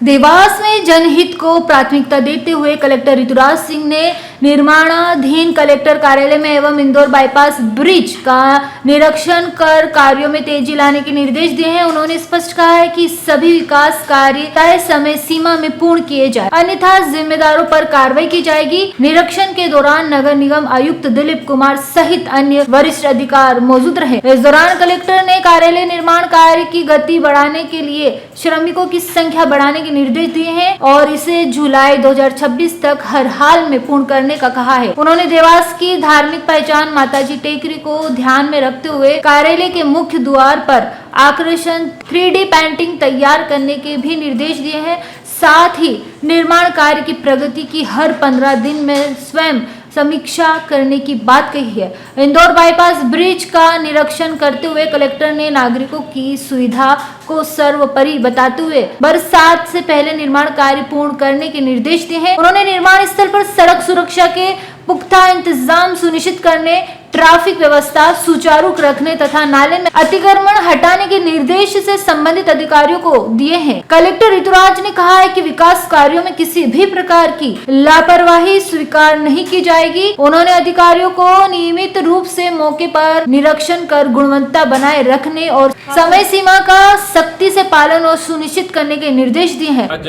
देवास में जनहित को प्राथमिकता देते हुए कलेक्टर ऋतुराज सिंह ने निर्माणाधीन कलेक्टर कार्यालय में एवं इंदौर बाईपास ब्रिज का निरीक्षण कर कार्यों में तेजी लाने के निर्देश दिए हैं। उन्होंने स्पष्ट कहा है कि सभी विकास कार्य तय समय सीमा में पूर्ण किए जाए, अन्यथा जिम्मेदारों पर कार्रवाई की जाएगी। निरीक्षण के दौरान नगर निगम आयुक्त दिलीप कुमार सहित अन्य वरिष्ठ अधिकारी मौजूद रहे। इस दौरान कलेक्टर ने कार्यालय निर्माण कार्य की गति बढ़ाने के लिए श्रमिकों की संख्या बढ़ाने के निर्देश दिए हैं और इसे जुलाई 2026 तक हर हाल में पूर्ण करने का कहा है। उन्होंने देवास की धार्मिक पहचान माताजी टेकरी को ध्यान में रखते हुए कार्यालय के मुख्य द्वार पर आकर्षण 3D पेंटिंग तैयार करने के भी निर्देश दिए हैं। साथ ही निर्माण कार्य की प्रगति की हर 15 दिन में स्वयं समीक्षा करने की बात कही है। इंदौर बाईपास ब्रिज का निरीक्षण करते हुए कलेक्टर ने नागरिकों की सुविधा को सर्वोपरि बताते हुए बरसात से पहले निर्माण कार्य पूर्ण करने के निर्देश दिए हैं। उन्होंने निर्माण स्थल पर सड़क सुरक्षा के पुख्ता इंतजाम सुनिश्चित करने, ट्रैफिक व्यवस्था सुचारू रखने तथा नाले में अतिक्रमण हटाने के निर्देश से संबंधित अधिकारियों को दिए हैं। कलेक्टर ऋतुराज ने कहा है कि विकास कार्यों में किसी भी प्रकार की लापरवाही स्वीकार नहीं की जाएगी। उन्होंने अधिकारियों को नियमित रूप से मौके पर निरीक्षण कर गुणवत्ता बनाए रखने और समय सीमा का सख्ती से पालन और सुनिश्चित करने के निर्देश दिए हैं। आज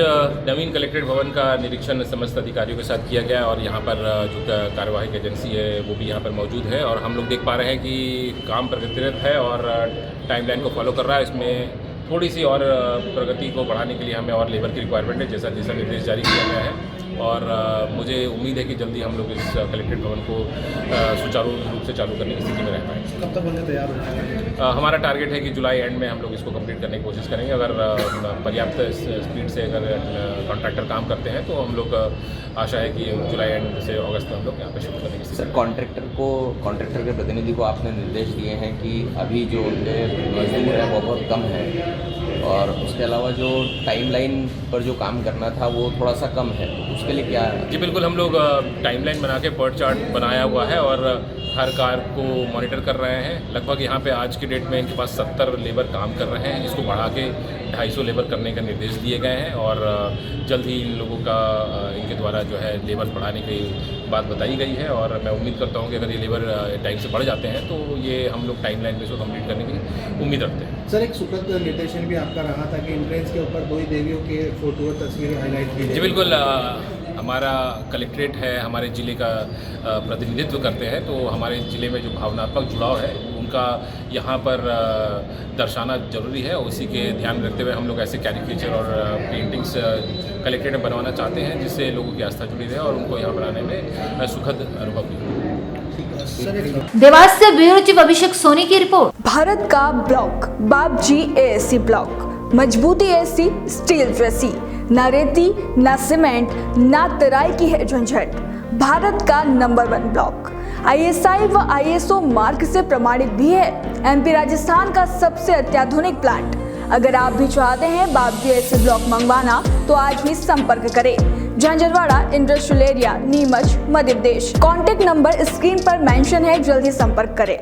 नवीन कलेक्ट्रेट भवन का निरीक्षण समस्त अधिकारियों के साथ किया गया और यहाँ पर जो कार्यवाहक एजेंसी है वो भी यहाँ पर मौजूद है और हम लोग देख पा रहे हैं कि काम प्रगतिरत है और टाइमलाइन को फॉलो कर रहा है। इसमें थोड़ी सी और प्रगति को बढ़ाने के लिए हमें और लेबर की रिक्वायरमेंट है, जैसा जैसा निर्देश जारी किया गया है और मुझे उम्मीद है कि जल्दी हम लोग इस कलेक्ट्रेट भवन को सुचारू रूप से चालू करने की स्थिति में रह पाएंगे। कब तक बनने तैयार हो जाएगा? हमारा टारगेट है कि जुलाई एंड में हम लोग इसको कंप्लीट करने की कोशिश करेंगे। अगर पर्याप्त स्पीड से अगर कॉन्ट्रैक्टर काम करते हैं तो हम लोग आशा है कि जुलाई एंड से अगस्त में हम लोग यहाँ पे शुरू करने की स्थिति। सर, कॉन्ट्रैक्टर के प्रतिनिधि को आपने निर्देश दिए हैं कि अभी जो उनके मजदूर है वो बहुत कम है और उसके अलावा जो टाइमलाइन पर जो काम करना था वो थोड़ा सा कम है, तो उसके लिए क्या है? जी बिल्कुल, हम लोग टाइमलाइन बना के पर्ट चार्ट बनाया हुआ है और हर कार को मॉनिटर कर रहे हैं। लगभग यहाँ पे आज की डेट में इनके पास 70 लेबर काम कर रहे हैं। इसको बढ़ा के 250 लेबर करने का निर्देश दिए गए हैं और जल्द ही इन लोगों का इनके द्वारा जो है लेबर बढ़ाने की बात बताई गई है और मैं उम्मीद करता हूँ कि अगर ये लेबर टाइम से बढ़ जाते हैं तो ये हम लोग टाइमलाइन में इसको कंप्लीट करने की उम्मीद रखते हैं। सर, एक सुखद निर्देशन भी आपका रहा था कि एंट्रेंस के ऊपर 2 देवियों के फोटो और तस्वीरें हाईलाइट की। जी बिल्कुल, हमारा कलेक्ट्रेट है, हमारे ज़िले का प्रतिनिधित्व करते हैं, तो हमारे ज़िले में जो भावनात्मक जुड़ाव है उनका यहाँ पर दर्शाना जरूरी है। उसी के ध्यान में रखते हुए हम लोग ऐसे कैरिकेचर और पेंटिंग्स कलेक्ट्रेट में बनवाना चाहते हैं जिससे लोगों की आस्था जुड़ी रहे और उनको यहाँ बनाने में सुखद अनुभव भी। देवास से ब्यूरो चीफ अभिषेक सोनी की रिपोर्ट। भारत का ब्लॉक बापजी एएससी ब्लॉक, मजबूती ऐसी स्टील जैसी, ना रेती ना सीमेंट ना तराई की है झंझट। भारत का नंबर 1 ब्लॉक ISI व ISO मार्क से प्रमाणित भी है। MP राजस्थान का सबसे अत्याधुनिक प्लांट। अगर आप भी चाहते हैं बापजी एएससी ब्लॉक मंगवाना तो आज ही संपर्क करें। Jhanjharwada industrial area, Neemuch, Madhya Pradesh. Contact number screen पर मेंशन है, जल्दी संपर्क करें।